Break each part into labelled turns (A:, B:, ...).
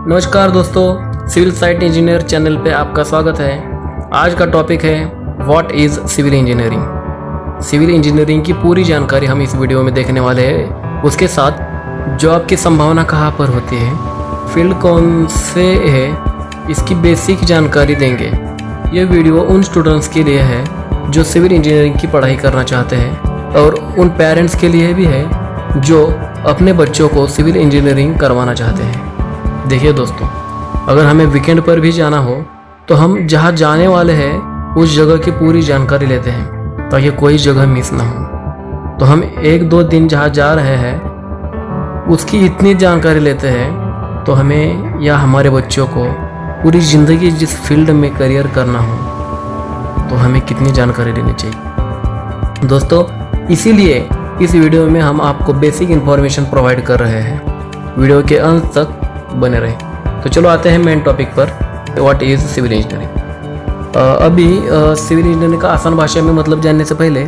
A: नमस्कार दोस्तों, civil site engineer channel पे आपका स्वागत है। आज का टॉपिक है what is civil engineering. Civil engineering की पूरी जानकारी हम इस वीडियो में देखने वाले हैं। उसके साथ जॉब की संभावना कहाँ पर होती है, फील्ड कौन से है, इसकी बेसिक जानकारी देंगे। ये वीडियो उन स्टूडेंट्स के लिए है जो सिविल इंजीनियरिंग की पढ़ाई करना चाहते हैं और उन पेरेंट्स के लिए भी है जो अपने बच्चों को सिविल इंजीनियरिंग करवाना चाहते हैं। देखिए दोस्तों, अगर हमें वीकेंड पर भी जाना हो तो हम जहाँ जाने वाले हैं उस जगह की पूरी जानकारी लेते हैं ताकि कोई जगह मिस ना हो। तो हम 1-2 दिन जहाँ जा रहे हैं उसकी इतनी जानकारी लेते हैं तो हमें या हमारे बच्चों को पूरी ज़िंदगी जिस फील्ड में करियर करना हो तो हमें कितनी जानकारी लेनी चाहिए। दोस्तों, इसीलिए इस वीडियो में हम आपको बेसिक इन्फॉर्मेशन प्रोवाइड कर रहे हैं। वीडियो के अंत तक बने रहे। तो चलो आते हैं मेन टॉपिक पर, व्हाट इज़ सिविल इंजीनियरिंग। अभी सिविल इंजीनियरिंग का आसान भाषा में मतलब जानने से पहले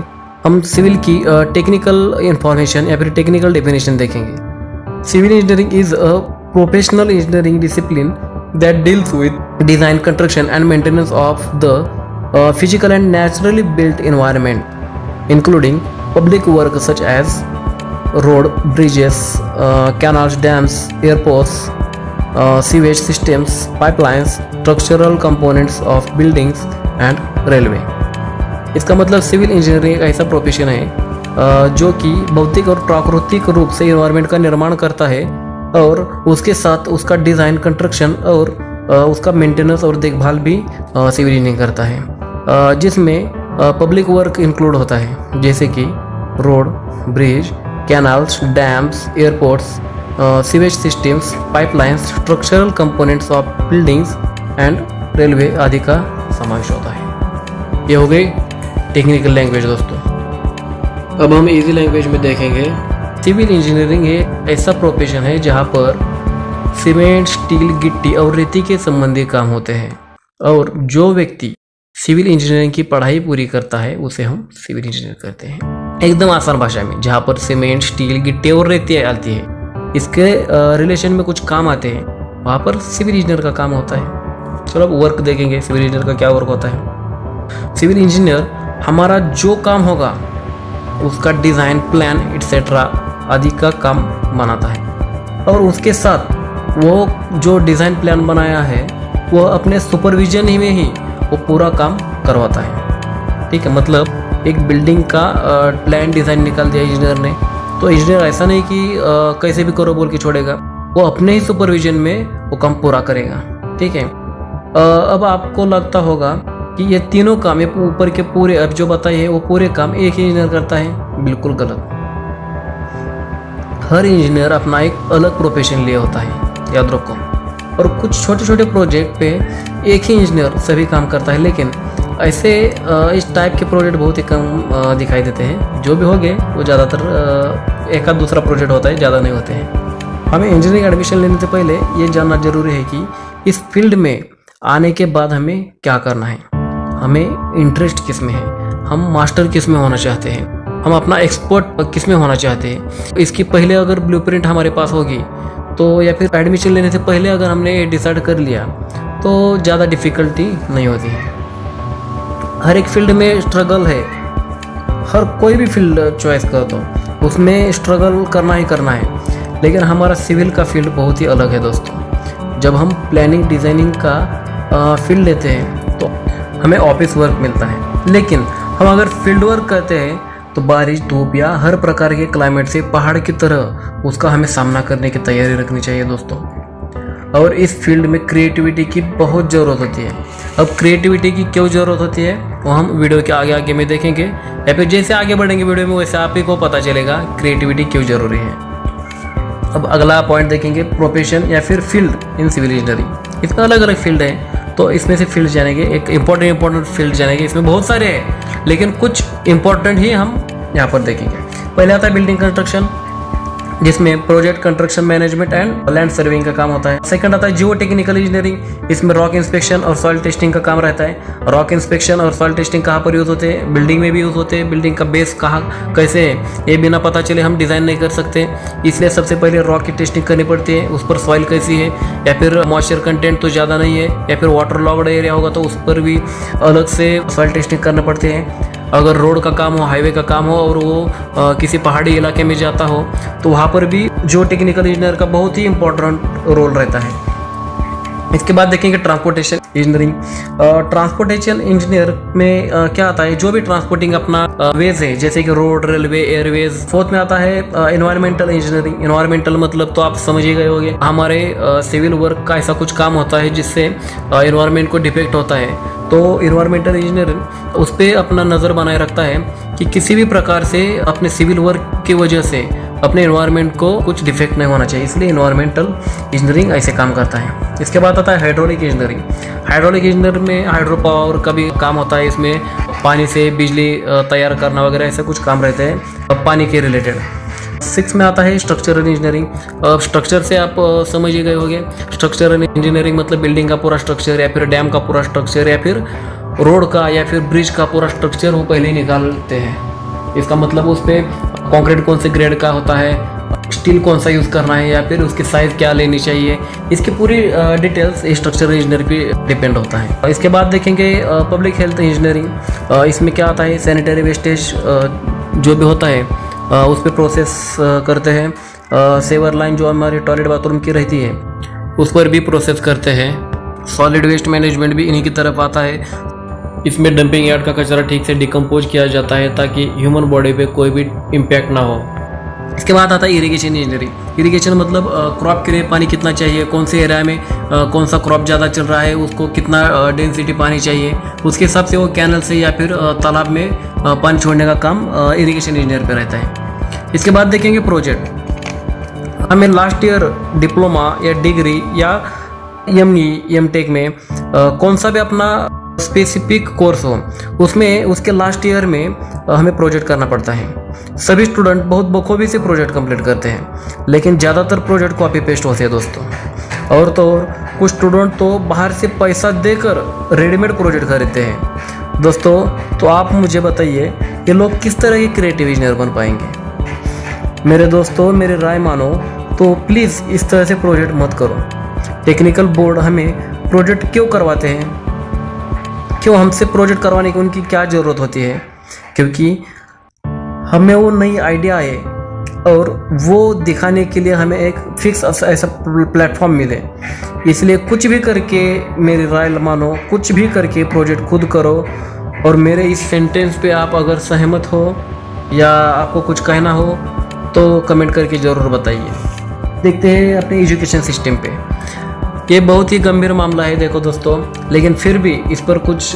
A: हम सिविल की टेक्निकल इंफॉर्मेशन या फिर टेक्निकल डेफिनेशन देखेंगे। Civil engineering is a professional engineering discipline that deals with design, construction and maintenance of the physical and naturally built environment, including public work such as road, bridges, canals, dams, airports, sewage systems, pipelines, structural components of buildings and railway। इसका मतलब civil engineering एक ऐसा profession है जो कि भौतिक और प्राकृतिक रूप से इन्वायरमेंट का निर्माण करता है और उसके साथ उसका डिज़ाइन, कंस्ट्रक्शन और उसका मेंटेनेंस और देखभाल भी सिविल इंजीनियरिंग करता है, जिसमें पब्लिक वर्क इंक्लूड होता है जैसे कि road, bridge, canals, dams, airports, sewage systems, pipelines, structural components of buildings and railway आदि का समावेश होता है। ये हो गई टेक्निकल लैंग्वेज दोस्तों। अब हम इजी लैंग्वेज में देखेंगे। सिविल इंजीनियरिंग एक ऐसा प्रोफेशन है जहाँ पर सीमेंट, स्टील, गिट्टी और रेती के संबंधी काम होते हैं और जो व्यक्ति सिविल इंजीनियरिंग की पढ़ाई पूरी करता है उसे हम सिविल इंजीनियर कहते हैं। एकदम आसान भाषा में, जहाँ पर सीमेंट, स्टील, गिट्टी और रेती आती है, इसके रिलेशन में कुछ काम आते हैं, वहाँ पर सिविल इंजीनियर का काम होता है। चलो अब वर्क देखेंगे, सिविल इंजीनियर का क्या वर्क होता है। सिविल इंजीनियर हमारा जो काम होगा उसका डिज़ाइन, प्लान एटसेट्रा आदि का काम बनाता है और उसके साथ वो जो डिज़ाइन प्लान बनाया है वो अपने सुपरविजन ही में ही वो पूरा काम करवाता है। ठीक है, मतलब एक बिल्डिंग का प्लान डिज़ाइन निकाल दिया इंजीनियर ने, तो इंजीनियर ऐसा नहीं कि कैसे भी करो बोल के छोड़ेगा, वो अपने ही सुपरविजन में वो काम पूरा करेगा। ठीक है, अब आपको लगता होगा कि ये तीनों काम, ये ऊपर के पूरे अब जो बताइए वो पूरे काम एक ही इंजीनियर करता है। बिल्कुल गलत। हर इंजीनियर अपना एक अलग प्रोफेशन लिए होता है, याद रखो। और कुछ छोटे छोटे प्रोजेक्ट पे एक ही इंजीनियर सभी काम करता है, लेकिन ऐसे इस टाइप के प्रोजेक्ट बहुत ही कम दिखाई देते हैं। जो भी होंगे वो ज़्यादातर एक आध दूसरा प्रोजेक्ट होता है, ज़्यादा नहीं होते हैं। हमें इंजीनियरिंग एडमिशन लेने से पहले ये जानना जरूरी है कि इस फील्ड में आने के बाद हमें क्या करना है, हमें इंटरेस्ट किस में है, हम मास्टर किस में होना चाहते हैं, हम अपना एक्सपर्ट किस में होना चाहते हैं। इसकी पहले अगर ब्लूप्रिंट हमारे पास होगी तो, या फिर एडमिशन लेने से पहले अगर हमने डिसाइड कर लिया तो ज़्यादा डिफ़िकल्टी नहीं होती है। हर एक फील्ड में स्ट्रगल है, हर कोई भी फील्ड चॉइस कर दो उसमें स्ट्रगल करना ही करना है, लेकिन हमारा सिविल का फील्ड बहुत ही अलग है दोस्तों। जब हम प्लानिंग, डिज़ाइनिंग का फील्ड लेते हैं तो हमें ऑफिस वर्क मिलता है, लेकिन हम अगर फील्ड वर्क करते हैं तो बारिश, धूप या हर प्रकार के क्लाइमेट से पहाड़ की तरह उसका हमें सामना करने की तैयारी रखनी चाहिए दोस्तों। और इस फील्ड में क्रिएटिविटी की बहुत ज़रूरत होती है। अब क्रिएटिविटी की क्यों ज़रूरत होती है वो हम वीडियो के आगे आगे में देखेंगे, या फिर जैसे आगे बढ़ेंगे वीडियो में वैसे आप ही को पता चलेगा क्रिएटिविटी क्यों ज़रूरी है। अब अगला पॉइंट देखेंगे, प्रोफेशन या फिर फील्ड इन सिविल इंजीनियरिंग। इसमें अलग अलग फील्ड है, तो इसमें से फील्ड जानेंगे, एक इंपॉर्टेंट फील्ड जानेंगे। इसमें बहुत सारे हैं लेकिन कुछ इंपॉर्टेंट ही हम यहाँ पर देखेंगे। पहले आता है बिल्डिंग कंस्ट्रक्शन। जिसमें project construction management and land surveying का काम होता है। सेकंड आता है जियो टेक्निकल इंजीनियरिंग। इसमें रॉक इंस्पेक्शन और सॉइल टेस्टिंग का काम रहता है। रॉक इंस्पेक्शन और सॉइल टेस्टिंग कहाँ पर यूज होते हैं? बिल्डिंग में भी यूज होते हैं। बिल्डिंग का बेस कहाँ कैसे है ये बिना पता चले हम डिजाइन नहीं कर सकते, इसलिए सबसे पहले रॉक की टेस्टिंग करनी पड़ती है। उस पर सॉइल कैसी है, या फिर मॉइस्चर कंटेंट तो ज़्यादा नहीं है, या फिर वाटर लॉग्ड एरिया होगा तो उस पर भी अलग से सॉइल टेस्टिंग करना पड़ती है। अगर रोड का काम हो, हाईवे का काम हो और वो किसी पहाड़ी इलाके में जाता हो तो वहाँ पर भी जो टेक्निकल इंजीनियर का बहुत ही इम्पोर्टेंट रोल रहता है। इसके बाद देखेंगे ट्रांसपोर्टेशन इंजीनियरिंग। ट्रांसपोर्टेशन इंजीनियर में क्या आता है? जो भी ट्रांसपोर्टिंग अपना वेज है, जैसे कि रोड, रेलवे, एयरवेज। फोर्थ में आता है एनवायरमेंटल इंजीनियरिंग। एनवायरमेंटल मतलब तो आप समझ ही गए होंगे, हमारे सिविल वर्क का ऐसा कुछ काम होता है जिससे एनवायरमेंट को डिफेक्ट होता है। तो इन्वायरमेंटल इंजीनियरिंग उस पर अपना नज़र बनाए रखता है कि किसी भी प्रकार से अपने सिविल वर्क की वजह से अपने एनवायरनमेंट को कुछ डिफेक्ट नहीं होना चाहिए, इसलिए इन्वायरमेंटल इंजीनियरिंग ऐसे काम करता है। इसके बाद आता है हाइड्रोलिक इंजीनियरिंग। हाइड्रोलिक इंजीनियर में हाइड्रो पावर का भी काम होता है। इसमें पानी से बिजली तैयार करना वगैरह ऐसे कुछ काम रहते हैं पानी के रिलेटेड। 6 में आता है स्ट्रक्चरल इंजीनियरिंग। स्ट्रक्चर से आप समझ ही गए होंगे, स्ट्रक्चरल इंजीनियरिंग मतलब बिल्डिंग का पूरा स्ट्रक्चर या फिर डैम का पूरा स्ट्रक्चर या फिर रोड का या फिर ब्रिज का पूरा स्ट्रक्चर वो पहले ही निकालते हैं। इसका मतलब उस पर कंक्रीट कौन से ग्रेड का होता है, स्टील कौन सा यूज़ करना है या फिर उसकी साइज़ क्या लेनी चाहिए, इसकी पूरी डिटेल्स स्ट्रक्चरल इंजीनियर पे डिपेंड होता है। इसके बाद देखेंगे पब्लिक हेल्थ इंजीनियरिंग। इसमें क्या आता है? सैनिटरी वेस्टेज जो भी होता है उस पर प्रोसेस करते हैं। सेवर लाइन जो हमारे टॉयलेट बाथरूम की रहती है उस पर भी प्रोसेस करते हैं। सॉलिड वेस्ट मैनेजमेंट भी इन्हीं की तरफ आता है। इसमें डंपिंग यार्ड का कचरा ठीक से डिकम्पोज किया जाता है ताकि ह्यूमन बॉडी पे कोई भी इम्पैक्ट ना हो। इसके बाद आता है इरिगेशन इंजीनियरिंग। इरिगेशन मतलब क्रॉप के लिए पानी कितना चाहिए, कौन से एरिया में कौन सा क्रॉप ज़्यादा चल रहा है, उसको कितना डेंसिटी पानी चाहिए, उसके हिसाब से वो कैनल से या फिर तालाब में पानी छोड़ने का काम इरिगेशन इंजीनियर पे रहता है। इसके बाद देखेंगे प्रोजेक्ट। हमें लास्ट ईयर डिप्लोमा या डिग्री या एमटेक में कौन सा भी अपना स्पेसिफिक कोर्स हो उसमें उसके लास्ट ईयर में हमें प्रोजेक्ट करना पड़ता है। सभी स्टूडेंट बहुत बखूबी से प्रोजेक्ट कंप्लीट करते हैं, लेकिन ज़्यादातर प्रोजेक्ट कॉपी पेस्ट होते हैं दोस्तों। और तो और कुछ स्टूडेंट तो बाहर से पैसा देकर रेडीमेड प्रोजेक्ट खरीदते हैं दोस्तों। तो आप मुझे बताइए ये लोग किस तरह के क्रिएटिव इंजीनियर बन पाएंगे? मेरे दोस्तों, मेरी राय मानो तो प्लीज़ इस तरह से प्रोजेक्ट मत करो। टेक्निकल बोर्ड हमें प्रोजेक्ट क्यों करवाते हैं, क्यों हमसे प्रोजेक्ट करवाने की उनकी क्या ज़रूरत होती है? क्योंकि हमें वो नई आइडिया है और वो दिखाने के लिए हमें एक फिक्स ऐसा प्लेटफॉर्म मिले। इसलिए कुछ भी करके, मेरी राय मानो, कुछ भी करके प्रोजेक्ट खुद करो। और मेरे इस सेंटेंस पे आप अगर सहमत हो या आपको कुछ कहना हो तो कमेंट करके ज़रूर बताइए। देखते हैं अपने एजुकेशन सिस्टम पे। ये बहुत ही गंभीर मामला है देखो दोस्तों, लेकिन फिर भी इस पर कुछ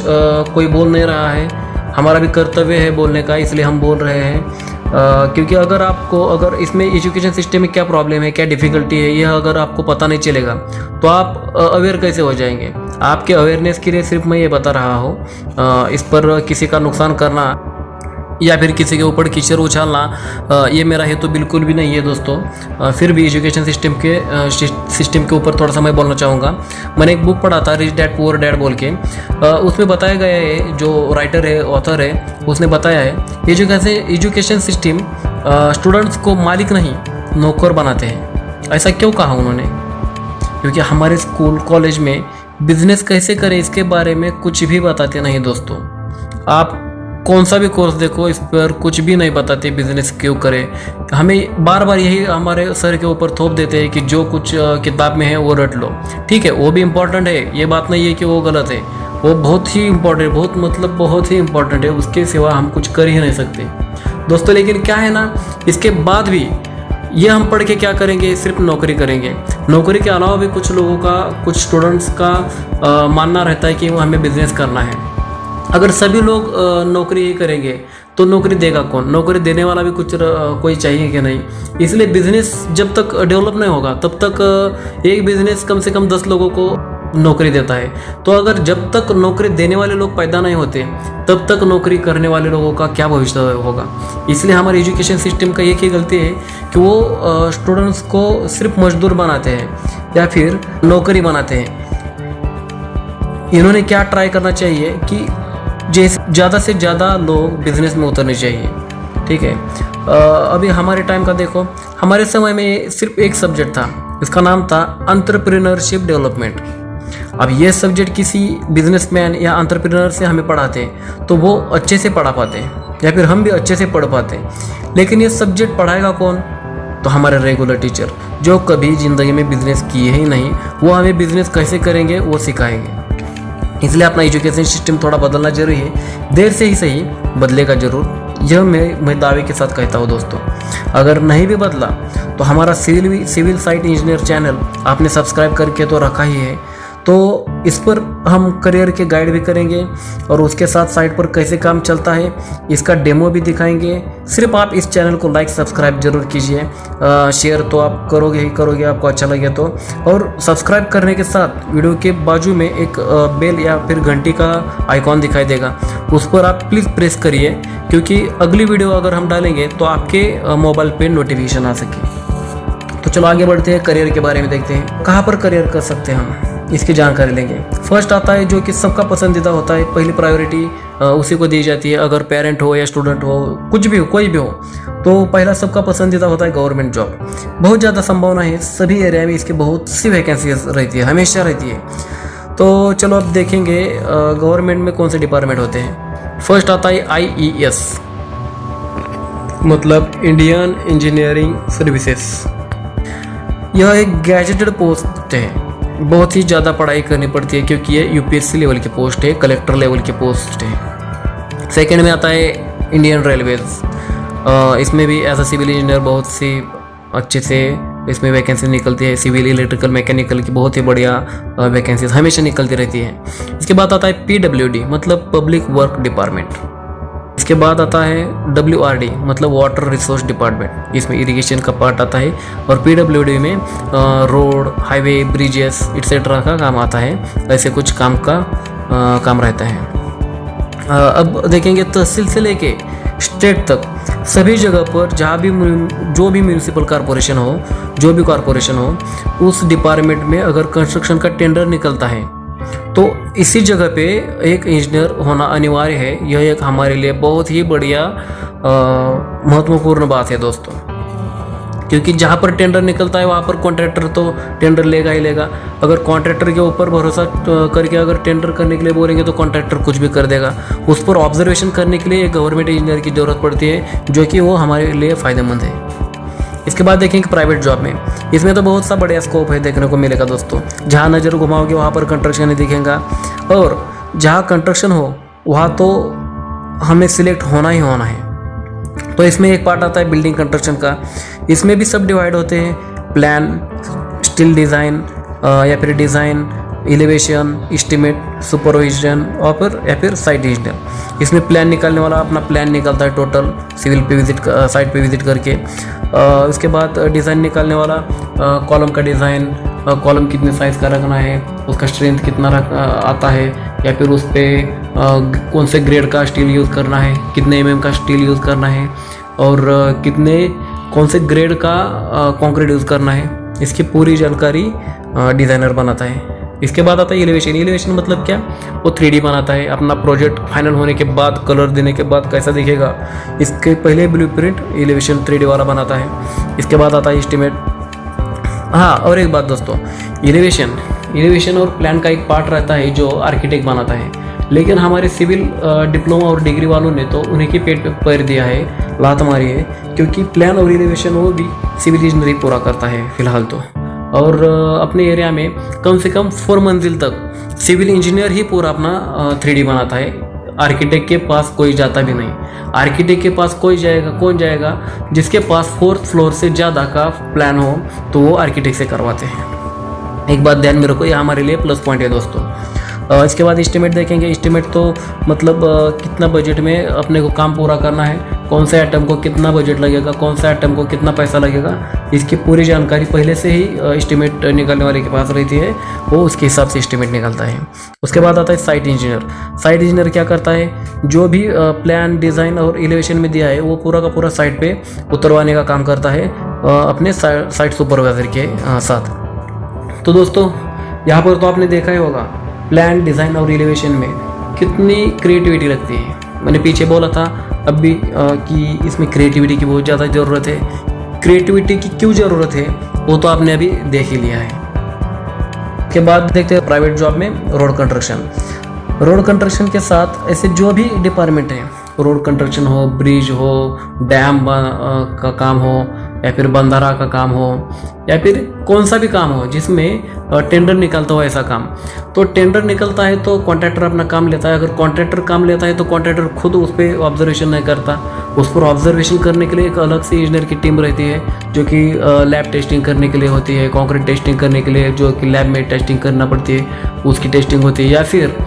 A: कोई बोल नहीं रहा है। हमारा भी कर्तव्य है बोलने का, इसलिए हम बोल रहे हैं। क्योंकि अगर इसमें एजुकेशन सिस्टम में क्या प्रॉब्लम है, क्या डिफ़िकल्टी है, यह अगर आपको पता नहीं चलेगा तो आप अवेयर कैसे हो जाएंगे? आपके अवेयरनेस के लिए सिर्फ मैं ये बता रहा हूँ। इस पर किसी का नुकसान करना या फिर किसी के ऊपर कीचड़ उछालना ये मेरा हेतु बिल्कुल भी नहीं है दोस्तों। फिर भी एजुकेशन सिस्टम के ऊपर थोड़ा सा मैं बोलना चाहूँगा। मैंने एक बुक पढ़ा था, रिच डैड पुअर डैड बोल के। उसमें बताया गया है, जो राइटर है, ऑथर है, उसने बताया है एजुकेशन सिस्टम स्टूडेंट्स को मालिक नहीं नौकर बनाते हैं। ऐसा क्यों कहा उन्होंने? क्योंकि हमारे स्कूल कॉलेज में बिजनेस कैसे करें इसके बारे में कुछ भी बताते नहीं दोस्तों। आप कौन सा भी कोर्स देखो, इस पर कुछ भी नहीं बताते बिजनेस क्यों करें। हमें बार बार यही हमारे सर के ऊपर थोप देते हैं कि जो कुछ किताब में है वो रट लो। ठीक है, वो भी इम्पोर्टेंट है, ये बात नहीं है कि वो गलत है, वो बहुत ही इम्पोर्टेंट, बहुत ही इम्पोर्टेंट है। उसके सिवा हम कुछ कर ही नहीं सकते दोस्तों। लेकिन क्या है ना, इसके बाद भी ये हम पढ़ के क्या करेंगे? सिर्फ नौकरी करेंगे। नौकरी के अलावा भी कुछ लोगों का, कुछ स्टूडेंट्स का मानना रहता है कि वो हमें बिजनेस करना है। अगर सभी लोग नौकरी ही करेंगे तो नौकरी देगा कौन? नौकरी देने वाला भी कोई चाहिए कि नहीं? इसलिए बिजनेस जब तक डेवलप नहीं होगा तब तक एक बिजनेस कम से कम 10 लोगों को नौकरी देता है। तो अगर जब तक नौकरी देने वाले लोग पैदा नहीं होते तब तक नौकरी करने वाले लोगों का क्या भविष्य होगा। इसलिए हमारे एजुकेशन सिस्टम का एक ही गलती है कि वो स्टूडेंट्स को सिर्फ मजदूर बनाते हैं या फिर नौकरी बनाते हैं। इन्होंने क्या ट्राई करना चाहिए कि जैसे ज़्यादा से ज़्यादा लोग बिजनेस में उतरने चाहिए। ठीक है, अभी हमारे टाइम का देखो, हमारे समय में सिर्फ एक सब्जेक्ट था, इसका नाम था एंटरप्रेन्योरशिप डेवलपमेंट। अब ये सब्जेक्ट किसी बिजनेसमैन या एंटरप्रेन्योर से हमें पढ़ाते तो वो अच्छे से पढ़ा पाते या फिर हम भी अच्छे से पढ़ पाते। लेकिन ये सब्जेक्ट पढ़ाएगा कौन? तो हमारे रेगुलर टीचर जो कभी ज़िंदगी में बिजनेस किए ही नहीं, वो हमें बिजनेस कैसे करेंगे वो सिखाएंगे। इसलिए अपना एजुकेशन सिस्टम थोड़ा बदलना जरूरी है, देर से ही सही बदलेगा ज़रूर। यह मैं दावे के साथ कहता हूँ दोस्तों। अगर नहीं भी बदला तो हमारा सिविल साइट इंजीनियर चैनल आपने सब्सक्राइब करके तो रखा ही है, तो इस पर हम करियर के गाइड भी करेंगे और उसके साथ साइट पर कैसे काम चलता है इसका डेमो भी दिखाएंगे। सिर्फ आप इस चैनल को लाइक सब्सक्राइब जरूर कीजिए, शेयर तो आप करोगे ही करोगे आपको अच्छा लगे तो। और सब्सक्राइब करने के साथ वीडियो के बाजू में एक बेल या फिर घंटी का आइकॉन दिखाई देगा, उस पर आप प्लीज़ प्रेस करिए, क्योंकि अगली वीडियो अगर हम डालेंगे तो आपके मोबाइल पे नोटिफिकेशन आ सके। तो चलो आगे बढ़ते हैं, करियर के बारे में देखते हैं। कहाँ पर करियर कर सकते हैं हम, इसकी जानकारी लेंगे। फर्स्ट आता है जो कि सबका पसंदीदा होता है, पहली प्रायोरिटी उसी को दी जाती है। अगर पेरेंट हो या स्टूडेंट हो, कुछ भी हो, कोई भी हो, तो पहला सबका पसंदीदा होता है गवर्नमेंट जॉब। बहुत ज़्यादा संभावना है, सभी एरिया में इसकी बहुत सी वैकेंसीज रहती है, हमेशा रहती है। तो चलो अब देखेंगे गवर्नमेंट में कौन से डिपार्टमेंट होते हैं। फर्स्ट आता है IES, मतलब इंडियन इंजीनियरिंग सर्विसेज। यह एक गैजेटेड पोस्ट है, बहुत ही ज़्यादा पढ़ाई करनी पड़ती है क्योंकि ये UPSC लेवल की पोस्ट है, कलेक्टर लेवल की पोस्ट है। सेकंड में आता है इंडियन रेलवेज। इसमें भी एज अ सिविल इंजीनियर बहुत सी अच्छे से इसमें वैकेंसी निकलती है। सिविल, इलेक्ट्रिकल, मैकेनिकल की बहुत ही बढ़िया वैकेंसीज हमेशा निकलती रहती है। इसके बाद आता है PWD, मतलब पब्लिक वर्क डिपार्टमेंट। इसके बाद आता है WRD, मतलब वाटर रिसोर्स डिपार्टमेंट, इसमें इरिगेशन का पार्ट आता है। और PWD में रोड, हाईवे, ब्रिजेस एक्सेट्रा का काम आता है। ऐसे कुछ काम रहता है। अब देखेंगे तहसील से लेके स्टेट तक सभी जगह पर जहाँ भी जो भी म्यूनिसिपल कॉरपोरेशन हो, जो भी कॉरपोरेशन हो, उस डिपार्टमेंट में अगर कंस्ट्रक्शन का टेंडर निकलता है तो इसी जगह पे एक इंजीनियर होना अनिवार्य है। यह एक हमारे लिए बहुत ही बढ़िया महत्वपूर्ण बात है दोस्तों, क्योंकि जहाँ पर टेंडर निकलता है वहाँ पर कॉन्ट्रैक्टर तो टेंडर लेगा ही लेगा। अगर कॉन्ट्रैक्टर के ऊपर भरोसा करके अगर टेंडर करने के लिए बोलेंगे तो कॉन्ट्रैक्टर कुछ भी कर देगा। उस पर ऑब्जर्वेशन करने के लिए एक गवर्नमेंट इंजीनियर की ज़रूरत पड़ती है, जो कि वो हमारे लिए फ़ायदेमंद है। इसके बाद देखेंगे प्राइवेट जॉब में, इसमें तो बहुत सा बढ़िया स्कोप है देखने को मिलेगा दोस्तों। जहाँ नज़र घुमाओगे वहाँ पर कंस्ट्रक्शन ही दिखेगा, और जहाँ कंस्ट्रक्शन हो वहाँ तो हमें सिलेक्ट होना ही होना है। तो इसमें एक पार्ट आता है बिल्डिंग कंस्ट्रक्शन का। इसमें भी सब डिवाइड होते हैं, प्लान, स्टील डिज़ाइन या फिर डिज़ाइन, एलिवेशन, एस्टिमेट, सुपरविजन और या फिर साइट इंजीनियर। इसमें प्लान निकालने वाला अपना प्लान निकालता है टोटल सिविल पे साइट पे विजिट करके। उसके बाद डिज़ाइन निकालने वाला कॉलम का डिज़ाइन, कॉलम कितने साइज़ का रखना है, उसका स्ट्रेंथ कितना आता है, या फिर उस पर कौन से ग्रेड का स्टील यूज़ करना है, कितने mm का स्टील यूज़ करना है, और कौन से ग्रेड का कंक्रीट यूज़ करना है। इसकी पूरी जानकारी डिज़ाइनर बनाता है। इसके बाद आता है एलिवेशन। एलिवेशन मतलब क्या? वो 3D बनाता है। अपना प्रोजेक्ट फाइनल होने के बाद, कलर देने के बाद कैसा दिखेगा, इसके पहले ब्लूप्रिंट एलिवेशन 3D वाला बनाता है। इसके बाद आता है एस्टिमेट। हाँ, और एक बात दोस्तों, एलिवेशन और प्लान का एक पार्ट रहता है जो आर्किटेक्ट बनाता है, लेकिन हमारे सिविल डिप्लोमा और डिग्री वालों ने तो उन्हीं के पेट पे पैर दिया है, लात मारी है, क्योंकि प्लान और एलिवेशन वो भी सिविल इंजीनियरिंग पूरा करता है फिलहाल तो। और अपने एरिया में कम से कम 4 मंजिल तक सिविल इंजीनियर ही पूरा अपना 3D बनाता है। आर्किटेक्ट के पास कोई जाता भी नहीं। आर्किटेक्ट के पास कौन जाएगा? जिसके पास 4th फ्लोर से ज़्यादा का प्लान हो तो वो आर्किटेक्ट से करवाते हैं। एक बात ध्यान में रखो, ये हमारे लिए प्लस पॉइंट है दोस्तों। इसके बाद एस्टिमेट देखेंगे। एस्टिमेट तो मतलब कितना बजट में अपने को काम पूरा करना है, कौन से आइटम को कितना बजट लगेगा, कौन से आइटम को कितना पैसा लगेगा, इसकी पूरी जानकारी पहले से ही एस्टिमेट निकालने वाले के पास रहती है, वो उसके हिसाब से एस्टिमेट निकालता है। उसके बाद आता है साइट इंजीनियर। साइट इंजीनियर क्या करता है, जो भी प्लान, डिज़ाइन और एलिवेशन में दिया है वो पूरा का पूरा साइट पे उतरवाने का काम करता है अपने साइट सुपरवाइजर के साथ। तो दोस्तों यहाँ पर तो आपने देखा ही होगा प्लान, डिज़ाइन और एलिवेशन में कितनी क्रिएटिविटी लगती है। मैंने पीछे बोला था अब भी कि इसमें क्रिएटिविटी की बहुत ज़्यादा ज़रूरत है। क्रिएटिविटी की क्यों ज़रूरत है वो तो आपने अभी देख ही लिया है। के बाद देखते हैं प्राइवेट जॉब में रोड कंस्ट्रक्शन। रोड कंस्ट्रक्शन के साथ ऐसे जो भी डिपार्टमेंट हैं, रोड कंस्ट्रक्शन हो, ब्रिज हो, डैम का काम हो, या फिर बंदरा का काम हो, या फिर कौन सा भी काम हो जिसमें टेंडर निकलता हो ऐसा काम, तो टेंडर निकलता है तो कॉन्ट्रैक्टर अपना काम लेता है। अगर कॉन्ट्रैक्टर काम लेता है तो कॉन्ट्रैक्टर खुद उस पर ऑब्जर्वेशन नहीं करता, उस पर ऑब्जर्वेशन करने के लिए एक अलग से इंजीनियर की टीम रहती है जो कि लैब टेस्टिंग करने के लिए होती है, कॉन्क्रीट टेस्टिंग करने के लिए जो कि लैब में टेस्टिंग करना पड़ती है उसकी टेस्टिंग होती है, या फिर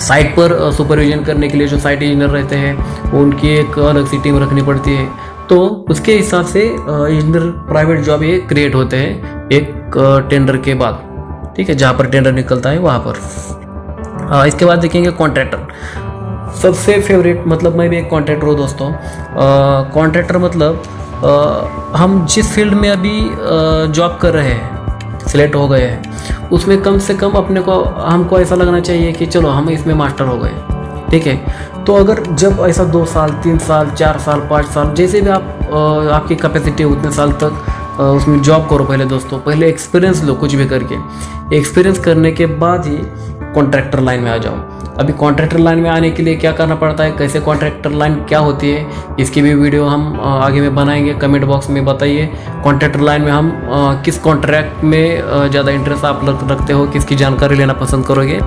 A: साइट पर सुपरविजन करने के लिए जो साइट इंजीनियर रहते हैं उनकी एक अलग सी टीम रखनी पड़ती है। तो उसके हिसाब से इंजीनियर प्राइवेट जॉब ये क्रिएट होते हैं एक टेंडर के बाद, ठीक है, जहाँ पर टेंडर निकलता है वहाँ पर। इसके बाद देखेंगे कॉन्ट्रैक्टर। सबसे फेवरेट, मतलब मैं भी एक कॉन्ट्रैक्टर हूँ दोस्तों। कॉन्ट्रैक्टर मतलब हम जिस फील्ड में अभी जॉब कर रहे हैं, सिलेक्ट हो गए हैं, उसमें कम से कम अपने को हमको ऐसा लगना चाहिए कि चलो हम इसमें मास्टर हो गए, ठीक है। तो अगर जब ऐसा 2 साल, 3 साल, 4 साल, 5 साल, जैसे भी आपकी कैपेसिटी है उतने साल तक उसमें जॉब करो पहले दोस्तों। पहले एक्सपीरियंस लो कुछ भी करके, एक्सपीरियंस करने के बाद ही कॉन्ट्रैक्टर लाइन में आ जाओ। अभी कॉन्ट्रैक्टर लाइन में आने के लिए क्या करना पड़ता है, कैसे कॉन्ट्रैक्टर लाइन क्या होती है, इसकी भी वीडियो हम आगे में बनाएंगे। कमेंट बॉक्स में बताइए कॉन्ट्रैक्टर लाइन में हम किस कॉन्ट्रैक्ट में ज़्यादा इंटरेस्ट आप रखते हो, किसकी जानकारी लेना पसंद करोगे।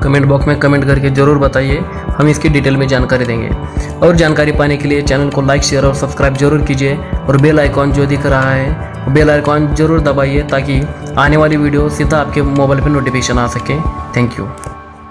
A: कमेंट बॉक्स में कमेंट करके ज़रूर बताइए, हम इसकी डिटेल में जानकारी देंगे। और जानकारी पाने के लिए चैनल को लाइक, शेयर और सब्सक्राइब जरूर कीजिए, और बेल आइकॉन जो दिख रहा है बेल आइकॉन जरूर दबाइए ताकि आने वाली वीडियो सीधा आपके मोबाइल पर नोटिफिकेशन आ सके। Thank you.